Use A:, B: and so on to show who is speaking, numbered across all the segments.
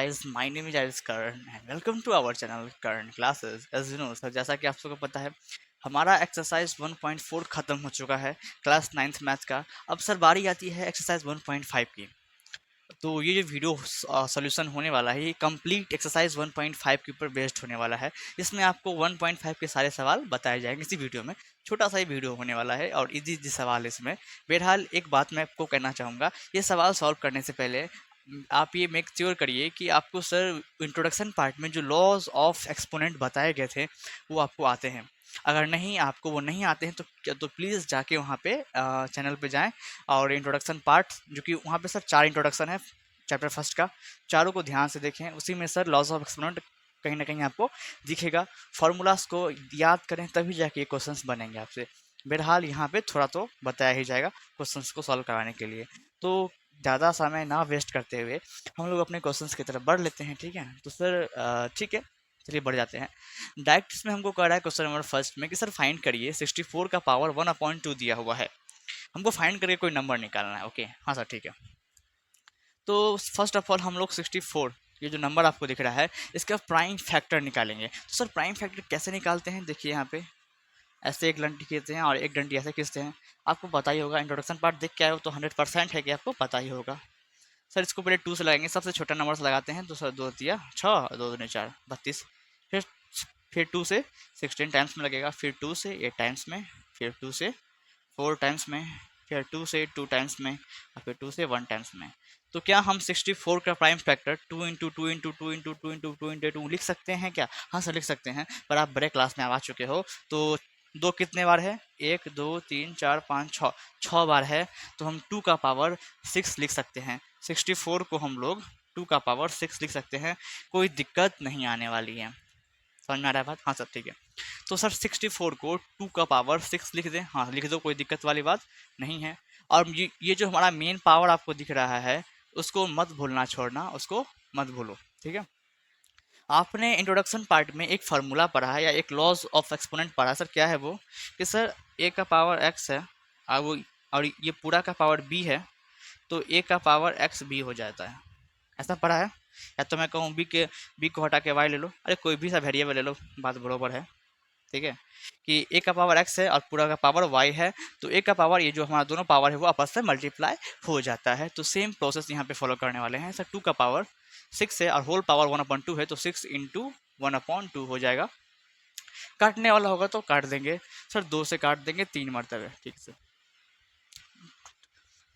A: guys, my name is Aris Karan and welcome to our channel Karan Classes. As you know sir, जैसा कि आप सबको पता है हमारा एक्सरसाइज 1.4 खत्म हो चुका है क्लास 9th मैथ का। अब सर बारी आती है एक्सरसाइज 1.5 की। तो ये जो वीडियो सोल्यूशन होने वाला है ये कंप्लीट एक्सरसाइज 1.5 के ऊपर बेस्ड होने वाला है। इसमें आपको 1.5 के सारे सवाल बताए जाएंगे इसी वीडियो में। छोटा सा ही वीडियो होने वाला है और इजी इजी सवाल इसमें। बहरहाल एक बात मैं आपको कहना चाहूँगा, ये सवाल सॉल्व करने से पहले आप ये मेक श्योर करिए कि आपको सर इंट्रोडक्शन पार्ट में जो लॉज ऑफ एक्सपोनेंट बताए गए थे वो आपको आते हैं। अगर नहीं आपको वो नहीं आते हैं तो प्लीज़ जाके वहाँ पे चैनल पे जाएं और इंट्रोडक्शन पार्ट जो कि वहाँ पे सर 4 इंट्रोडक्शन है चैप्टर फर्स्ट का, चारों को ध्यान से देखें। उसी में सर लॉज ऑफ एक्सपोनेंट कहीं ना कहीं आपको दिखेगा। फार्मूलाज को याद करें तभी जाके ये क्वेश्चंस बनेंगे आपसे। बहरहाल यहाँ पे थोड़ा तो बताया ही जाएगा क्वेश्चंस को सॉल्व कराने के लिए। तो ज़्यादा समय ना वेस्ट करते हुए हम लोग अपने क्वेश्चंस की तरफ बढ़ लेते हैं, ठीक है। तो सर ठीक है, चलिए बढ़ जाते हैं डायरेक्ट। इसमें हमको कह रहा है क्वेश्चन नंबर फर्स्ट में कि सर फाइंड करिए 64 का पावर 1/2 दिया हुआ है, हमको फाइंड करके कोई नंबर निकालना है। ओके हाँ सर ठीक है। तो फर्स्ट ऑफ ऑल हम लोग 64 ये जो नंबर आपको दिख रहा है इसका प्राइम फैक्टर निकालेंगे। तो सर प्राइम फैक्टर कैसे निकालते हैं, देखिए यहाँ पे ऐसे एक डंडी खींचते हैं और एक डंडी ऐसे खींचते हैं। आपको पता ही होगा, इंट्रोडक्शन पार्ट देख के आए हो तो 100% है कि आपको पता ही होगा। सर इसको पहले 2 से लगाएंगे, सबसे छोटा नंबर से लगाते हैं। तो सर 2 दिया 6, 2 दूनी 4, 32। फिर 2 से 16 टाइम्स में लगेगा, फिर 2 से 8 टाइम्स में, फिर 2 से 4 टाइम्स में, फिर 2 से 2 टाइम्स में और फिर 2 से 1 टाइम्स में। तो क्या हम 64 का prime factor 2 into 2 into 2 into 2 into 2 into 2 लिख सकते हैं क्या? हाँ सर लिख सकते हैं, पर आप बड़े क्लास में आ चुके हो। तो 2 कितने बार है? 1 2 3 4 5 6, 6 बार है। तो हम 2 का पावर 6 लिख सकते हैं। 64 को हम लोग 2 का पावर 6 लिख सकते हैं, कोई दिक्कत नहीं आने वाली है। समझ में आ रहा है बात? हाँ सर ठीक है। तो सर 64 को 2 का पावर 6 लिख दें। हाँ लिख दो, कोई दिक्कत वाली बात नहीं है। और ये जो हमारा मेन पावर आपको दिख रहा है उसको मत भूलना, छोड़ना उसको मत भूलो, ठीक है। आपने इंट्रोडक्शन पार्ट में एक फार्मूला पढ़ा है या एक लॉज ऑफ एक्सपोनेंट पढ़ा। सर क्या है वो कि सर a का पावर x है और ये पूरा का पावर b है, तो a का पावर x b हो जाता है। ऐसा पढ़ा है। या तो मैं कहूँ b को हटा के y ले लो, अरे कोई भी सा वेरिएबल ले लो, बात बरोबर है, ठीक है। कि a का पावर x है और पूरा का पावर y है, तो a का पावर ये जो हमारा दोनों पावर है वो आपस में मल्टीप्लाई हो जाता है। तो सेम प्रोसेस यहाँ पे फॉलो करने वाले हैं। सर 2 का पावर 6 है और होल पावर 1/2 है, तो 6 इंटू 1/2 हो जाएगा। काटने वाला होगा तो काट देंगे सर, 2 से काट देंगे 3 मरतबे, ठीक से।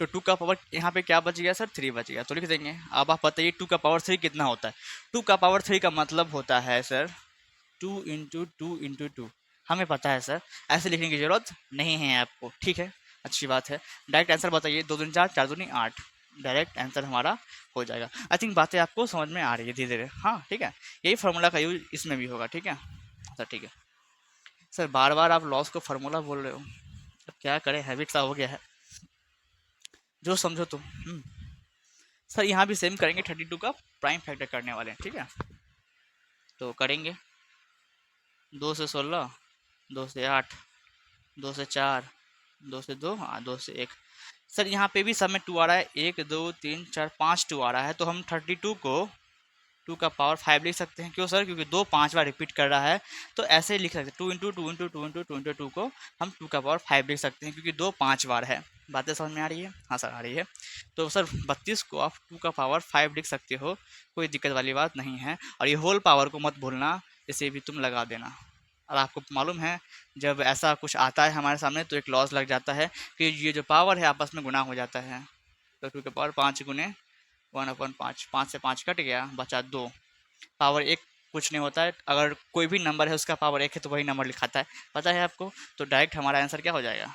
A: तो 2 का पावर यहाँ पे क्या बच गया सर? 3 बच गया, तो लिख देंगे। अब आप बताइए 2 का पावर 3 कितना होता है? 2 का पावर 3 का मतलब होता है सर 2 इंटू 2 इंटू 2। हमें पता है सर, ऐसे लिखने की जरूरत नहीं है आपको, ठीक है, अच्छी बात है। डायरेक्ट आंसर बताइए, 2 दूनी 4, 4 दूनी 8, डायरेक्ट आंसर हमारा हो जाएगा। आई थिंक बातें आपको समझ में आ रही है धीरे धीरे, हाँ ठीक है। यही फार्मूला का यूज इसमें भी होगा, ठीक है सर ठीक है। सर बार बार आप लॉस को फार्मूला बोल रहे हो, अब क्या करें, हैबिट सा हो गया है, जो समझो तुम। सर यहाँ भी सेम करेंगे, 32 का प्राइम फैक्टर करने वाले हैं, ठीक है। तो करेंगे 2 से 16, 2 से 8, 2 से 4, 2 से 2, हाँ 2 से 1। सर यहाँ पे भी सब में 2 आ रहा है, 1 2 3 4 5 2 आ रहा है, तो हम 32 को 2 का पावर 5 लिख सकते हैं। क्यों सर? क्योंकि 2 5 बार रिपीट कर रहा है, तो ऐसे ही लिख सकते हैं। 2 इंटू 2 इंटू 2 इंटू 2 इंटू 2 को हम 2 का पावर 5 लिख सकते हैं, क्योंकि 2 5 बार है। बातें समझ में आ रही है? हाँ सर आ रही है। तो सर 32 को आप 2 का पावर 5 लिख सकते हो, कोई दिक्कत वाली बात नहीं है। और ये होल पावर को मत भूलना, इसे भी तुम लगा देना। और आपको मालूम है जब ऐसा कुछ आता है हमारे सामने तो एक लॉस लग जाता है कि ये जो पावर है आपस में गुना हो जाता है। तो 2 के पावर 5 गुने 1/5, 5 से 5 कट गया, बचा 2। पावर 1 कुछ नहीं होता है, अगर कोई भी नंबर है उसका पावर 1 है तो वही नंबर लिखाता है, पता है आपको। तो डायरेक्ट हमारा आंसर क्या हो जाएगा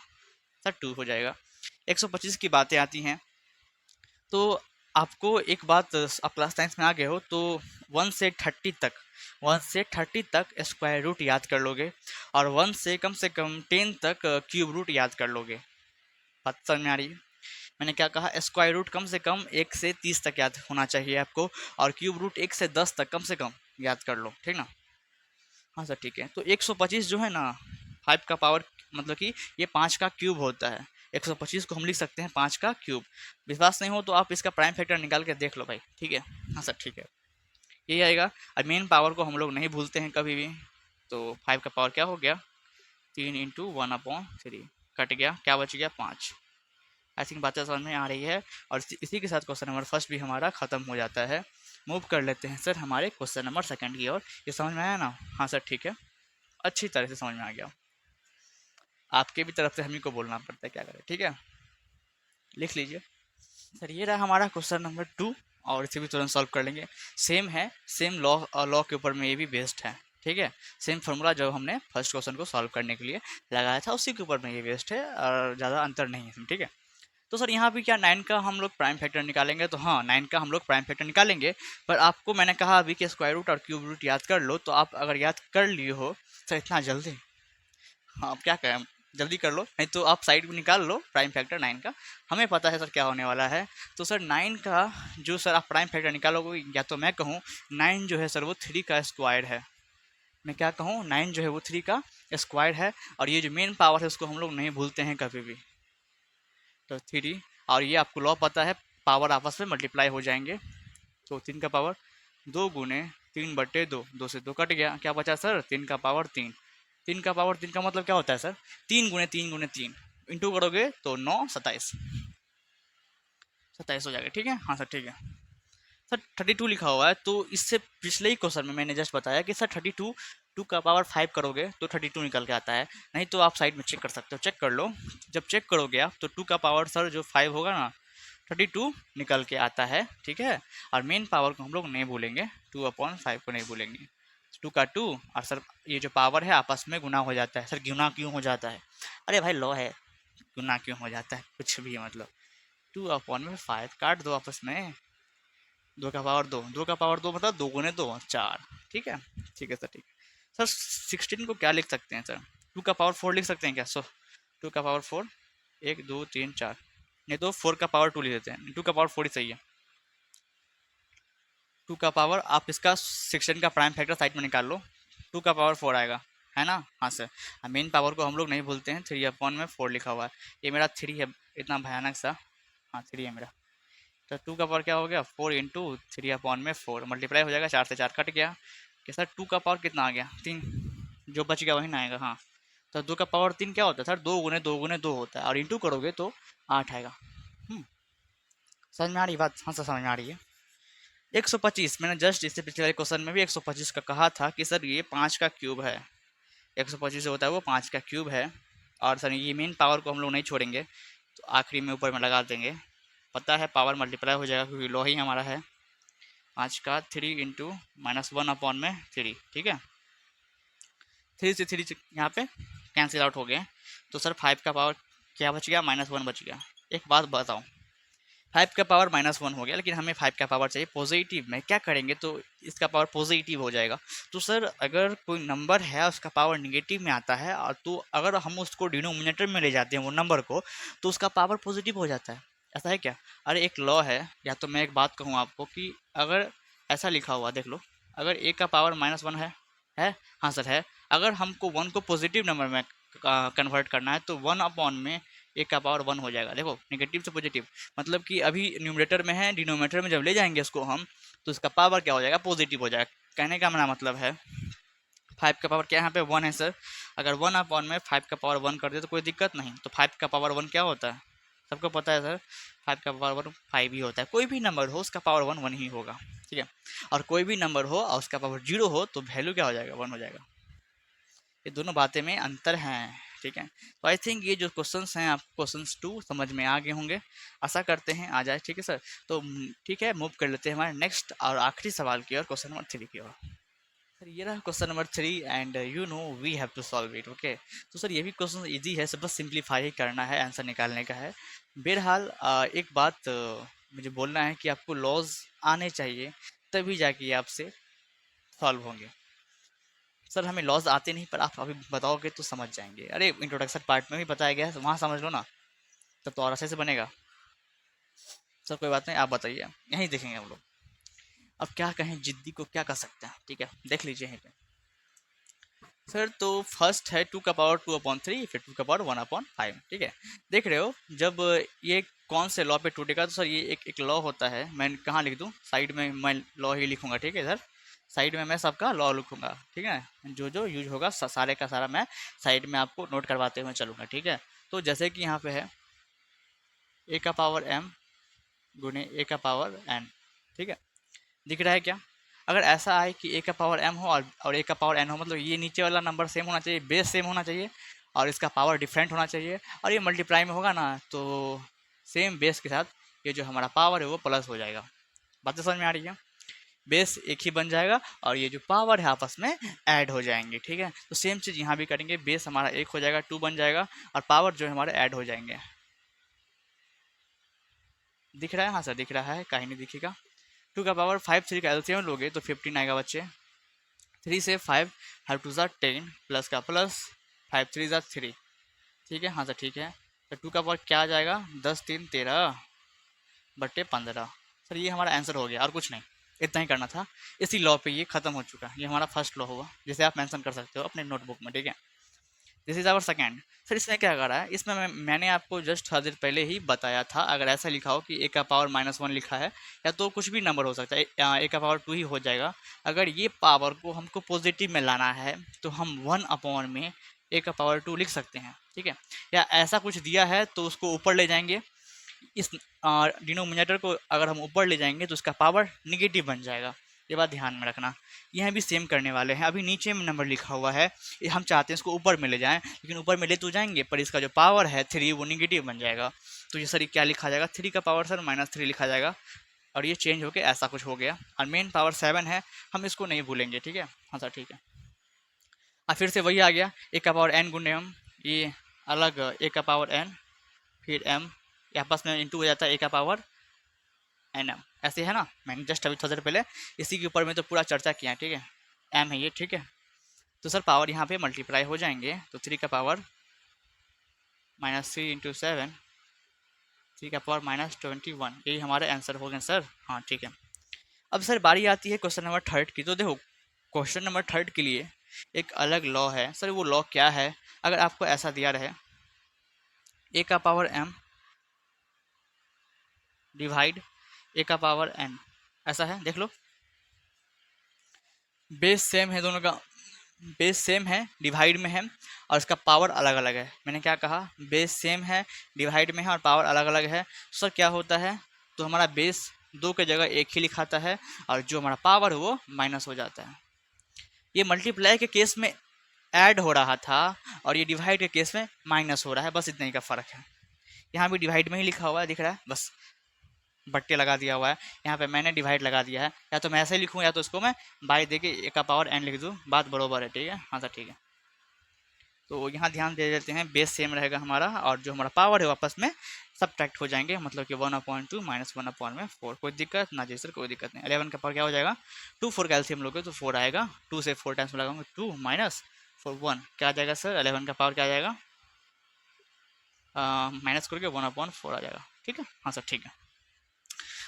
A: सर? 2 हो जाएगा। 125 की बातें आती हैं, तो आपको एक बात, आप क्लास 9 में आ गए हो तो 1 से 30 तक स्क्वायर रूट याद कर लोगे, और 1 से कम 10 तक क्यूब रूट याद कर लोगे। बात समझ में आ रही है? मैंने क्या कहा? स्क्वायर रूट कम से कम 1 से 30 तक याद होना चाहिए आपको, और क्यूब रूट 1 से 10 तक कम से कम याद कर लो, ठीक ना। हाँ सर ठीक है। तो 125 जो है ना, 5 का पावर मतलब कि ये 5 का क्यूब होता है। 125 को हम लिख सकते हैं 5 का क्यूब। विश्वास नहीं हो तो आप इसका प्राइम फैक्टर निकाल के देख लो भाई, ठीक है। हाँ सर ठीक है। ये आएगा। और मेन पावर को हम लोग नहीं भूलते हैं कभी भी, तो 5 का पावर क्या हो गया, 3 × 1/3 कट गया, क्या बच गया 5। आई थिंक बातें समझ में आ रही है। और इसी के साथ क्वेश्चन नंबर फर्स्ट भी हमारा खत्म हो जाता है। मूव कर लेते हैं सर हमारे क्वेश्चन नंबर सेकंड की ओर। ये समझ में आया ना? हाँ सर ठीक है, अच्छी तरह से समझ में आ गया। आपके भी तरफ से हम ही को बोलना पड़ता है, क्या करें, ठीक है, लिख लीजिए। सर ये रहा हमारा क्वेश्चन नंबर 2, और इसे भी तुरंत सॉल्व कर लेंगे। सेम है, सेम लॉ लॉ के ऊपर में ये भी बेस्ड है, ठीक है। सेम फार्मूला जो हमने फर्स्ट क्वेश्चन को सॉल्व करने के लिए लगाया था उसी के ऊपर में ये बेस्ड है, और ज़्यादा अंतर नहीं है इसमें, ठीक है। तो सर यहाँ भी क्या 9 का हम लोग प्राइम फैक्टर निकालेंगे, तो हाँ 9 का हम लोग प्राइम फैक्टर निकालेंगे। पर आपको मैंने कहा अभी कि स्क्वायर रूट और क्यूब रूट याद कर लो, तो आप अगर याद कर लिए हो सर इतना जल्दी, हाँ आप क्या कहें, जल्दी कर लो, नहीं तो आप साइड में निकाल लो प्राइम फैक्टर 9 का। हमें पता है सर क्या होने वाला है। तो सर 9 का जो सर आप प्राइम फैक्टर निकालोगे, या तो मैं कहूँ 9 जो है सर वो 3 का स्क्वायर है। मैं क्या कहूँ, 9 जो है वो 3 का स्क्वायर है। और ये जो मेन पावर है उसको हम लोग नहीं भूलते हैं कभी भी, तो 3। और ये आपको लॉ पता है, पावर आपस में मल्टीप्लाई हो जाएंगे। तो 3 का पावर 2 × 3/2, 2 से 2 कट गया, क्या बचा सर 3 का पावर 3। 3 का पावर 3 का मतलब क्या होता है सर, 3 × 3 × 3 इंटू करोगे तो 9 27, 27 हो जाएगा, ठीक है। हाँ सर ठीक है। सर 32 लिखा हुआ है, तो इससे पिछले ही क्वेश्चन में मैंने जस्ट बताया कि सर 32 2 का पावर 5 करोगे तो 32 निकल के आता है। नहीं तो आप साइड में चेक कर सकते हो, चेक कर लो। जब चेक करोगे आप तो 2 का पावर सर जो 5 होगा ना, 32 निकल के आता है, ठीक है। और मेन पावर को हम लोग नहीं भूलेंगे, 2/5 को नहीं भूलेंगे। 2 का 2, और सर ये जो पावर है आपस में गुना हो जाता है। सर गुना क्यों हो जाता है? अरे भाई लॉ है, गुना क्यों हो जाता है, कुछ भी मतलब। 2/5 काट दो आपस में, 2 का पावर 2, 2 का पावर 2 मतलब 2 × 2 4, ठीक है। ठीक है सर ठीक है। सर 16 को क्या लिख सकते हैं सर, 2 का पावर 4 लिख सकते हैं क्या? 2 का पावर 4, 1 2 3 4, नहीं तो 4 का पावर 2 लिख देते हैं, 2 का पावर 4 ही सही है। 2 का पावर, आप इसका 16 का प्राइम फैक्टर साइड में निकाल लो, 2 का पावर 4 आएगा, है ना? हाँ सर। मेन पावर को हम लोग नहीं भूलते हैं, 3/4 लिखा हुआ है, ये मेरा 3 है, इतना भयानक सा। हाँ 3 है मेरा। तो 2 का पावर क्या हो गया, 4 × 3/4 मल्टीप्लाई हो जाएगा, 4 से 4 कट गया कि सर 2 का पावर कितना आ गया, 3, जो बच गया वही ना आएगा। हाँ तो 2 का पावर 3 क्या होता है सर, 2 × 2 × 2 होता है, और इंटू करोगे तो 8 आएगा। समझ में आ रही बात? हाँ सर समझ में आ रही है। 125, मैंने जस्ट इससे पिछले वाले क्वेश्चन में भी 125 का कहा था कि सर ये 5 का क्यूब है। 125 जो होता है वो 5 का क्यूब है। और सर ये मेन पावर को हम लोग नहीं छोड़ेंगे, तो आखिरी में ऊपर में लगा देंगे। पता है पावर मल्टीप्लाई हो जाएगा क्योंकि लॉ ही हमारा है। 5 का 3 × -1/3, ठीक है। 3 से 3 यहाँ पे कैंसिल आउट हो गए, तो सर 5 का पावर क्या बच गया, -1 बच गया। एक बात बताओ, 5 का पावर -1 हो गया, लेकिन हमें 5 का पावर चाहिए पॉजिटिव में, क्या करेंगे तो इसका पावर पॉजिटिव हो जाएगा। तो सर अगर कोई नंबर है उसका पावर निगेटिव में आता है, और तो अगर हम उसको डिनोमिनेटर में ले जाते हैं वो नंबर को, तो उसका पावर पॉजिटिव हो जाता है। ऐसा है क्या? अरे एक लॉ है, या तो मैं एक बात कहूँ आपको कि अगर ऐसा लिखा हुआ देख लो, अगर ए का पावर -1 है, हाँ सर है। अगर हमको 1 को पॉजिटिव नंबर में कन्वर्ट करना है तो 1 में ए का पावर 1 हो जाएगा। देखो निगेटिव से पॉजिटिव, मतलब कि अभी न्यूमरेटर में है, डिनोमिनेटर में जब ले जाएंगे इसको हम, तो इसका पावर क्या हो जाएगा, पॉजिटिव हो जाएगा। कहने का मेरा मतलब है 5 का पावर क्या यहाँ पे 1 है सर, अगर 1/5 का पावर 1 कर दे तो कोई दिक्कत नहीं। तो 5 का पावर 1 क्या होता है, सबको पता है सर, 5 का पावर 1 5 ही होता है। कोई भी नंबर हो उसका पावर 1 1 ही होगा, ठीक है। और कोई भी नंबर हो और उसका पावर 0 हो तो वैल्यू क्या हो जाएगा, 1 हो जाएगा। ये दोनों बातें में अंतर हैं, ठीक है। तो आई थिंक ये जो क्वेश्चंस हैं आप क्वेश्चंस 2 समझ में आ गए होंगे, आशा करते हैं आ जाए, ठीक है सर। तो ठीक है, मूव कर लेते हैं हमारे नेक्स्ट और आखिरी सवाल की ओर, क्वेश्चन नंबर 3 की ओर। सर ये रहा question number 3, and you know we have to solve it, okay. तो सर ये भी क्वेश्चन इजी है, सब बस सिंप्लीफाई ही करना है, आंसर निकालने का है। बहरहाल एक बात मुझे बोलना है कि आपको लॉज आने चाहिए, तभी जाके ये आपसे सॉल्व होंगे। सर हमें लॉज आते नहीं, पर आप अभी बताओगे तो समझ जाएंगे। अरे इंट्रोडक्शन पार्ट में भी बताया गया है, वहाँ समझ लो ना, तब तो और अच्छे से बनेगा। सर कोई बात नहीं, आप बताइए, यहीं देखेंगे हम लोग। अब क्या कहें, जिद्दी को क्या कर सकते हैं, ठीक है, देख लीजिए यहीं पे। सर तो फर्स्ट है 2 का पावर 2/3, फिर 2 का पावर 1/5, ठीक है। देख रहे हो जब ये कौन से लॉ पे टूटेगा, तो सर ये एक लॉ होता है, मैं कहाँ लिख दूँ, साइड में मैं लॉ ही लिखूंगा, ठीक है सर। साइड में मैं सबका लॉ लिखूंगा, ठीक है, जो जो यूज होगा सारे का सारा मैं साइड में आपको नोट करवाते हुए चलूंगा, ठीक है। तो जैसे कि यहाँ पे है ए का पावर m गुने ए का पावर n, ठीक है, दिख रहा है क्या? अगर ऐसा आए कि ए का पावर m हो और ए का पावर n हो, मतलब ये नीचे वाला नंबर सेम होना चाहिए, बेस सेम होना चाहिए और इसका पावर डिफरेंट होना चाहिए, और ये मल्टीप्लाई में होगा ना तो सेम बेस के साथ ये जो हमारा पावर है वो प्लस हो जाएगा। बातें समझ में आ रही है? बेस एक ही बन जाएगा और ये जो पावर है आपस में ऐड हो जाएंगे, ठीक है। तो सेम चीज़ यहाँ भी करेंगे, बेस हमारा एक हो जाएगा, 2 बन जाएगा और पावर जो है हमारे ऐड हो जाएंगे। दिख रहा है? हाँ सर दिख रहा है, कहीं नहीं दिखेगा। 2 का पावर 5 3 का एलसीएम लोगे तो 15 आएगा बच्चे। 3 से 5 5 टू 10 प्लस का प्लस 5 3 3, ठीक है। हाँ सर ठीक है। तो 2 का पावर क्या आ जाएगा? 10 3 13 बट्टे 15। सर ये हमारा आंसर हो गया और कुछ नहीं, इतना ही करना था। इसी लॉ पे ये खत्म हो चुका है, ये हमारा फर्स्ट लॉ हुआ जिसे आप मेंशन कर सकते हो अपने नोटबुक में, ठीक है। This is our second. Sir इसमें क्या कर रहा है? इसमें मैंने आपको जस्ट थोड़ा देर पहले ही बताया था, अगर ऐसा लिखा हो कि ए का पावर -1 लिखा है या तो कुछ भी नंबर हो सकता है, ए का पावर 2 ही हो जाएगा। अगर ये पावर को हमको पॉजिटिव में लाना है तो हम 1 में ए का पावर 2 लिख सकते हैं, ठीक है। या ऐसा कुछ दिया है तो उसको ऊपर ले जाएंगे, इस डिनोमिनेटर को अगर हम ऊपर ले जाएंगे तो उसका पावर निगेटिव बन जाएगा। ये बात ध्यान में रखना। यह भी सेम करने वाले हैं। अभी नीचे में नंबर लिखा हुआ है, हम चाहते हैं इसको ऊपर में ले जाएं, लेकिन ऊपर में ले तो जाएंगे पर इसका जो पावर है 3 वो निगेटिव बन जाएगा। तो ये सर क्या लिखा जाएगा? 3 का पावर सर -3 लिखा जाएगा और ये चेंज होकर ऐसा कुछ हो गया। और मेन पावर 7 है, हम इसको नहीं भूलेंगे, ठीक है। हाँ सर ठीक है। और फिर से वही आ गया, ए का पावर n गुने m, ये अलग ए का पावर n फिर m, आपस में इंटू हो जाता है ए का पावर एन एम, ऐसे है ना। मैंने जस्ट अभी थोड़ा देर पहले इसी के ऊपर में तो पूरा चर्चा किया है, ठीक है। एम है ये, ठीक है। तो सर पावर यहाँ पे मल्टीप्लाई हो जाएंगे, तो 3 का पावर -3 इंटू 7, 3 का पावर -21, यही हमारे आंसर हो गए सर। हाँ ठीक है। अब सर बारी आती है क्वेश्चन नंबर 3 की। तो देखो क्वेश्चन नंबर 3 के लिए एक अलग लॉ है सर। वो लॉ क्या है? अगर आपको ऐसा दिया रहे ए का पावर m डिवाइड ए का पावर n, ऐसा है, देख लो बेस सेम है, दोनों का बेस सेम है, डिवाइड में है और इसका पावर अलग अलग है। मैंने क्या कहा? बेस सेम है, डिवाइड में है और पावर अलग अलग है। सर क्या होता है? तो हमारा बेस 2 के जगह 1 ही लिखाता है और जो हमारा पावर है वो माइनस हो जाता है। ये मल्टीप्लाई के केस में ऐड हो रहा था और ये डिवाइड के केस में माइनस हो रहा है, बस इतने ही का फ़र्क है। यहाँ भी डिवाइड में ही लिखा हुआ है, दिख रहा है, बस बट्टे लगा दिया हुआ है। यहाँ पे मैंने डिवाइड लगा दिया है, या तो मैं ऐसे लिखूँ या तो इसको मैं बाई दे के ए का पावर n लिख दूँ, बात बरोबर है, ठीक है। हाँ सर ठीक है। तो यहाँ ध्यान दे देते हैं, बेस सेम रहेगा हमारा और जो हमारा पावर है वापस में सब्ट्रैक्ट हो जाएंगे, मतलब कि 1/2 -1/4। कोई दिक्कत ना जी सर, कोई दिक्कत नहीं। 11 का पावर क्या हो जाएगा? 2 4 का एलसीएम लोगे तो 4 आएगा, 2 से 4 टाइम्स लगाऊंगे 2 -4 1, क्या आ जाएगा सर? 11 का पावर क्या आ जाएगा? माइनस करके 1/4 आ जाएगा, ठीक है। हाँ सर ठीक है।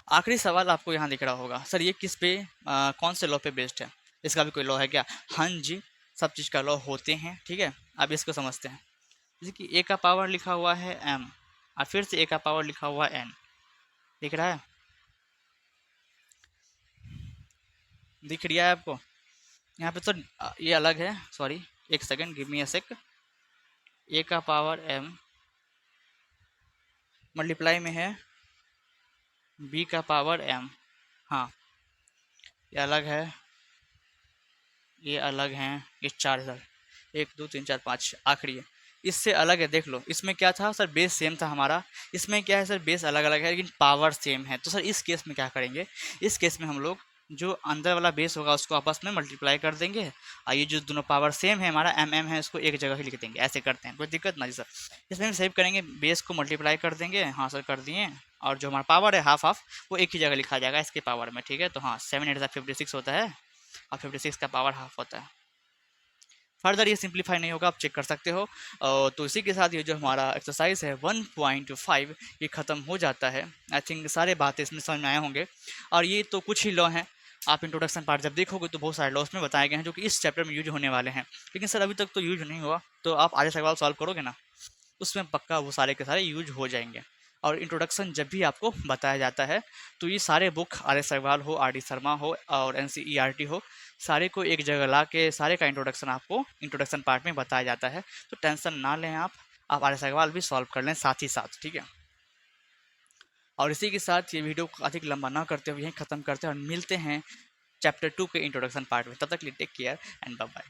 A: आखिरी सवाल आपको यहाँ दिख रहा होगा, सर ये किस पे कौन से लॉ पे बेस्ड है? इसका भी कोई लॉ है क्या? हाँ जी, सब चीज़ का लॉ होते हैं, ठीक है। अब इसको समझते हैं। जैसे कि ए का पावर लिखा हुआ है m और फिर से ए का पावर लिखा हुआ है n, दिख रहा है? दिख रहा है आपको? यहाँ पे तो ये अलग है, सॉरी एक सेकेंड, गिव मी अ सेक। ए का पावर m मल्टीप्लाई में है b का पावर m, हाँ ये अलग है, ये अलग हैं, ये 4 है सर, 1 2 3 4 5 आखिरी है, इससे अलग है। देख लो इसमें क्या था सर? बेस सेम था हमारा, इसमें क्या है सर? बेस अलग अलग है लेकिन पावर सेम है। तो सर इस केस में क्या करेंगे? इस केस में हम लोग जो अंदर वाला बेस होगा उसको आपस में मल्टीप्लाई कर देंगे और ये जो दोनों पावर सेम है हमारा m है इसको एक जगह ही लिख देंगे, ऐसे करते हैं, कोई दिक्कत ना जी सर। इसमें हम सेव करेंगे, बेस को मल्टीप्लाई कर देंगे, हाँ सर कर दिए, और जो हमारा पावर है हाफ हाफ वो एक ही जगह लिखा जाएगा इसके पावर में, ठीक है। तो हाँ 7 8 56 होता है और 56 का पावर हाफ होता है। फर्दर ये सिंप्लीफाई नहीं होगा, आप चेक कर सकते हो। तो इसी के साथ ये जो हमारा एक्सरसाइज है 1.5 ये ख़त्म हो जाता है। आई थिंक सारे बातें इसमें समझ में आए होंगे और ये तो कुछ ही लॉ हैं। आप इंट्रोडक्शन पार्ट जब देखोगे तो बहुत सारे लॉस में बताए गए हैं जो कि इस चैप्टर में यूज होने वाले हैं, लेकिन सर अभी तक तो यूज नहीं हुआ। तो आप आधे सवाल सॉल्व करोगे ना, उसमें पक्का वो सारे के सारे यूज हो जाएंगे। और इंट्रोडक्शन जब भी आपको बताया जाता है तो ये सारे बुक आर एस अग्रवाल हो, आर डी शर्मा हो और N C E R T हो, सारे को एक जगह ला के सारे का इंट्रोडक्शन आपको इंट्रोडक्शन पार्ट में बताया जाता है। तो टेंशन ना लें आप आर एस अग्रवाल भी सॉल्व कर लें साथ ही साथ, ठीक है। और इसी के साथ ये वीडियो को अधिक लंबा ना करते हुए यहीं ख़त्म करते हैं और मिलते हैं चैप्टर 2 के इंट्रोडक्शन पार्ट में। तब तक लिए take care and bye bye.